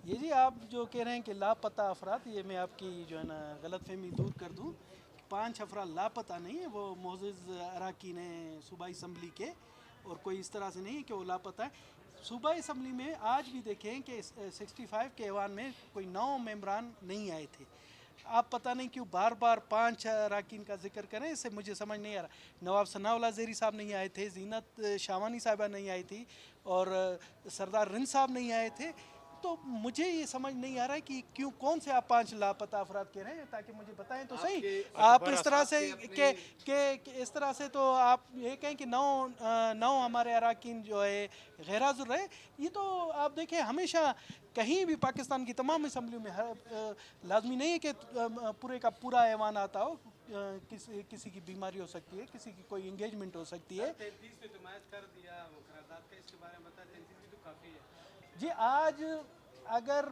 یہ جی آپ جو کہہ رہے ہیں کہ لاپتہ افراد، یہ میں آپ کی جو ہے نا غلط فہمی دور کر دوں. 5 افراد لاپتہ نہیں ہیں، وہ معزز اراکین ہیں صوبائی اسمبلی کے، اور کوئی اس طرح سے نہیں ہے کہ وہ لاپتہ ہے. صوبائی اسمبلی میں آج بھی دیکھیں کہ 65 کے ایوان میں کوئی 9 ممبران نہیں آئے تھے. آپ پتہ نہیں کیوں بار بار 5 اراکین کا ذکر کریں، اس سے مجھے سمجھ نہیں آ رہا. نواب ثناء اللہ زیری صاحب نہیں آئے تھے، زینت شاوانی صاحبہ نہیں آئی تھی، اور سردار رند صاحب نہیں آئے تھے. تو مجھے یہ سمجھ نہیں آ رہا ہے کہ کیوں کون سے آپ 5 لاپتہ افراد کہہ رہے ہیں، تاکہ مجھے بتائیں تو صحیح. آپ اس طرح سے کہ اس طرح سے تو آپ یہ کہیں کہ 9 ہمارے اراکین جو ہے غیر حاضر رہے. یہ تو آپ دیکھیں ہمیشہ کہیں بھی پاکستان کی تمام اسمبلیوں میں لازمی نہیں ہے کہ پورے کا پورا ایوان آتا ہو. کسی کی بیماری ہو سکتی ہے، کسی کی کوئی انگیجمنٹ ہو سکتی ہے. 33 پہ تو میچ کر دیا وہ قرارداد کا، اس کے بارے میں بتا. 33 بھی تو کافی ہے جی. آج اگر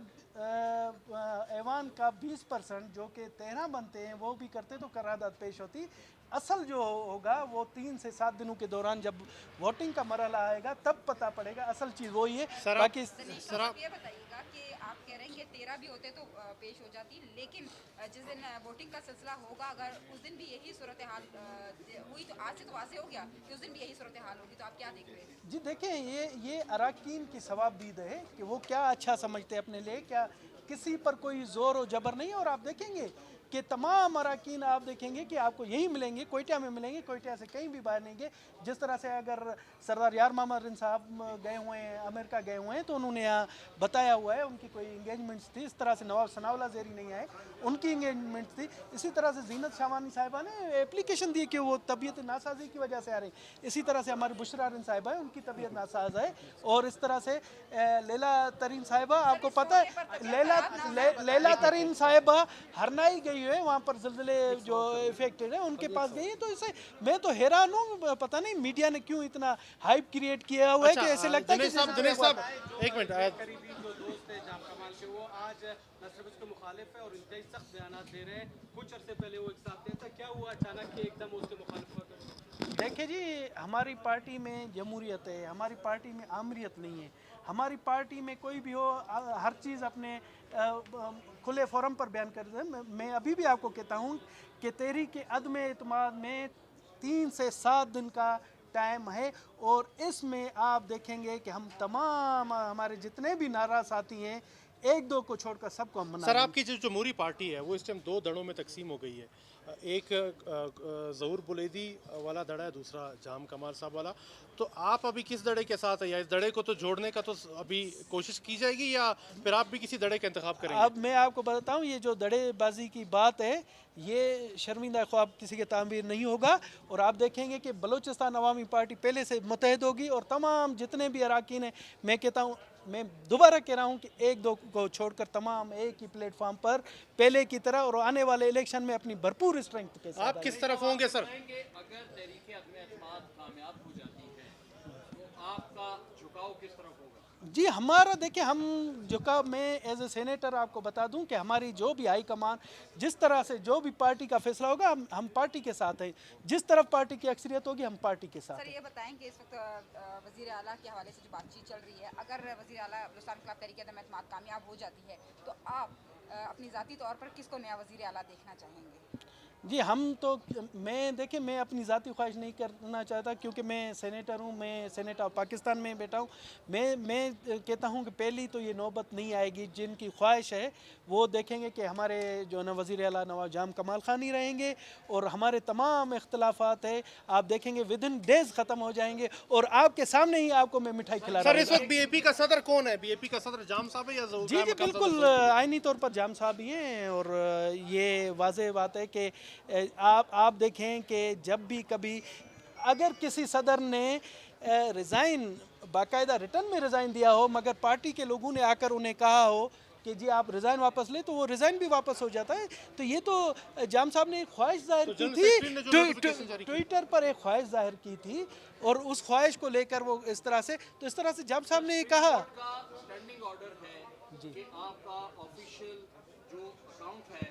ایوان کا 20% جو کہ 13 بنتے ہیں وہ بھی کرتے تو قرارداد پیش ہوتی. اصل جو ہوگا وہ 3 سے 7 دنوں کے دوران جب ووٹنگ کا مرحلہ آئے گا تب پتہ پڑے گا. اصل چیز وہی ہے. باقی آپ یہ بتائیے گا کہ آپ کہہ رہے ہیں کہ 13 بھی ہوتے تو پیش ہو جاتی، لیکن جس دن ووٹنگ کا سلسلہ ہوگا اگر اس دن بھی یہی صورتحال ہوئی تو آج سے تو واضح ہو گیا کہ اس دن بھی یہی صورتحال ہوگی، تو آپ کیا دیکھ رہے ہیں؟ جی دیکھیں یہ اراکین کی ثواب دید ہے کہ وہ کیا اچھا سمجھتے ہیں اپنے لیے. کیا کسی پر کوئی زور و جبر نہیں ہے. اور آپ دیکھیں گے کہ تمام اراکین آپ دیکھیں گے کہ آپ کو یہی ملیں گے، کوئٹہ میں ملیں گے، کوئٹہ سے کہیں بھی باہر نہیں گے. جس طرح سے اگر سردار یار محمد رند صاحب گئے ہوئے ہیں، امریکہ گئے ہوئے ہیں، تو انہوں نے یہاں بتایا ہوا ہے ان کی کوئی انگیجمنٹس تھی. اس طرح سے نواب ثناء اللہ زیری نہیں آئے، ان کی انگیجمنٹ تھی. اسی طرح سے زینت شاوانی صاحبہ نے اپلیکیشن دی کہ وہ طبیعت ناسازی کی وجہ سے آ رہی. اسی طرح سے ہماری بشرا رند صاحبہ ہے، ان کی طبیعت ناساز ہے. اور اس طرح سے لیلا ترین صاحبہ، آپ کو پتہ ہے لیلا ترین صاحبہ ہرنائی گئی ہے، وہاں پر زلزلے جو افیکٹڈ ہیں ان کے پاس گئی ہے. تو اسے میں تو حیران ہوں، پتہ نہیں میڈیا نے کیوں اتنا ہائپ کریٹ کیا ہوا ہے کہ ایسے لگتا ہے کہ جنید صاحب ایک منٹ. قریبی جو دوست ہے جام کمال کے، وہ آج نصر اس کے مخالف ہے اور انتہائی سخت بیانات دے رہے ہیں. کچھ عرصے پہلے وہ ایک ساتھ تھے، کیا ہوا اچانک کہ ایک دم اس کے مخالف ہو گئے؟ دیکھیں جی، ہماری پارٹی میں جمہوریت ہے، ہماری پارٹی میں آمریت نہیں ہے. ہماری پارٹی میں کوئی بھی ہو ہر چیز اپنے کھلے فورم پر بیان کر دیں. میں ابھی بھی آپ کو کہتا ہوں کہ تحریک عدم اعتماد میں 3 سے 7 دن کا ٹائم ہے، اور اس میں آپ دیکھیں گے کہ ہم تمام ہمارے جتنے بھی ناراض ساتھی ہیں، ایک دو کو چھوڑ کر سب کو ہم منا سر، لیں آپ کی جو جمہوری پارٹی ہے وہ اس ٹائم 2 دھڑوں میں تقسیم ہو گئی ہے. ایک ظہور بلیدی والا دھڑا ہے، دوسرا جام کمال صاحب والا. تو آپ ابھی کس دھڑے کے ساتھ ہیں، یا اس دھڑے کو تو جوڑنے کا تو ابھی کوشش کی جائے گی، یا پھر آپ بھی کسی دھڑے کا انتخاب کریں گے؟ اب میں آپ کو بتاتا ہوں، یہ جو دڑے بازی کی بات ہے یہ شرمندہ خواب کسی کے تعمیر نہیں ہوگا. اور آپ دیکھیں گے کہ بلوچستان عوامی پارٹی پہلے سے متحد ہوگی، اور تمام جتنے بھی اراکین ہیں، میں کہتا ہوں، میں دوبارہ کہہ رہا ہوں کہ ایک دو کو چھوڑ کر تمام ایک ہی پلیٹ فارم پر پہلے کی طرح اور آنے والے الیکشن میں اپنی بھرپور اسٹرینتھ کے ساتھ آپ کس طرف ہوں گے سر؟ اگر تحریک عدم اعتماد کامیاب ہو جاتی ہے تو آپ کا جھکاؤ کس طرف ہوگا؟ جی ہمارا دیکھیں، ہم میں ایز اے سینیٹر آپ کو بتا دوں کہ ہماری جو بھی ہائی کمان جس طرح سے جو بھی پارٹی کا فیصلہ ہوگا ہم پارٹی کے ساتھ ہیں. جس طرف پارٹی کی اکثریت ہوگی ہم پارٹی کے ساتھ سر ہیں. یہ بتائیں کہ اس وقت وزیر اعلیٰ کے حوالے سے جو بات چیت چل رہی ہے، اگر وزیر اعلیٰ بلوچستان انقلاب تحریک عدم اعتماد کامیاب ہو جاتی ہے تو آپ اپنی ذاتی طور پر کس کو نیا وزیر اعلیٰ دیکھنا چاہیں گے؟ جی میں اپنی ذاتی خواہش نہیں کرنا چاہتا، کیونکہ میں سینیٹر ہوں، میں سینیٹ آف پاکستان میں بیٹھا ہوں. میں کہتا ہوں کہ پہلی تو یہ نوبت نہیں آئے گی. جن کی خواہش ہے وہ دیکھیں گے کہ ہمارے جو نا وزیر اعلیٰ نواب جام کمال خان ہی رہیں گے، اور ہمارے تمام اختلافات ہیں آپ دیکھیں گے ود ان ڈیز ختم ہو جائیں گے، اور آپ کے سامنے ہی آپ کو میں مٹھائی کھلا رہا سر، ہوں. اس وقت بی اے پی کا صدر کون ہے؟ بی اے پی کا صدر جام صاحب ہے یا ظہور؟ جی بالکل آئینی طور پر جام صاحب ہی ہیں. اور یہ واضح بات ہے کہ آپ دیکھیں کہ جب بھی کبھی اگر کسی صدر نے ریزائن باقاعدہ ریٹرن میں ریزائن دیا ہو، مگر پارٹی کے لوگوں نے آ کر انہیں کہا ہو کہ جی آپ ریزائن واپس لیں، تو وہ ریزائن بھی واپس ہو جاتا ہے. تو یہ تو جام صاحب نے ایک خواہش ظاہر کی تھی، ٹویٹر پر ایک خواہش ظاہر کی تھی، اور اس خواہش کو لے کر وہ اس طرح سے جام صاحب نے کہا. اسٹینڈنگ آرڈر ہے کہ آپ کا آفیشیل جو اکاؤنٹ ہے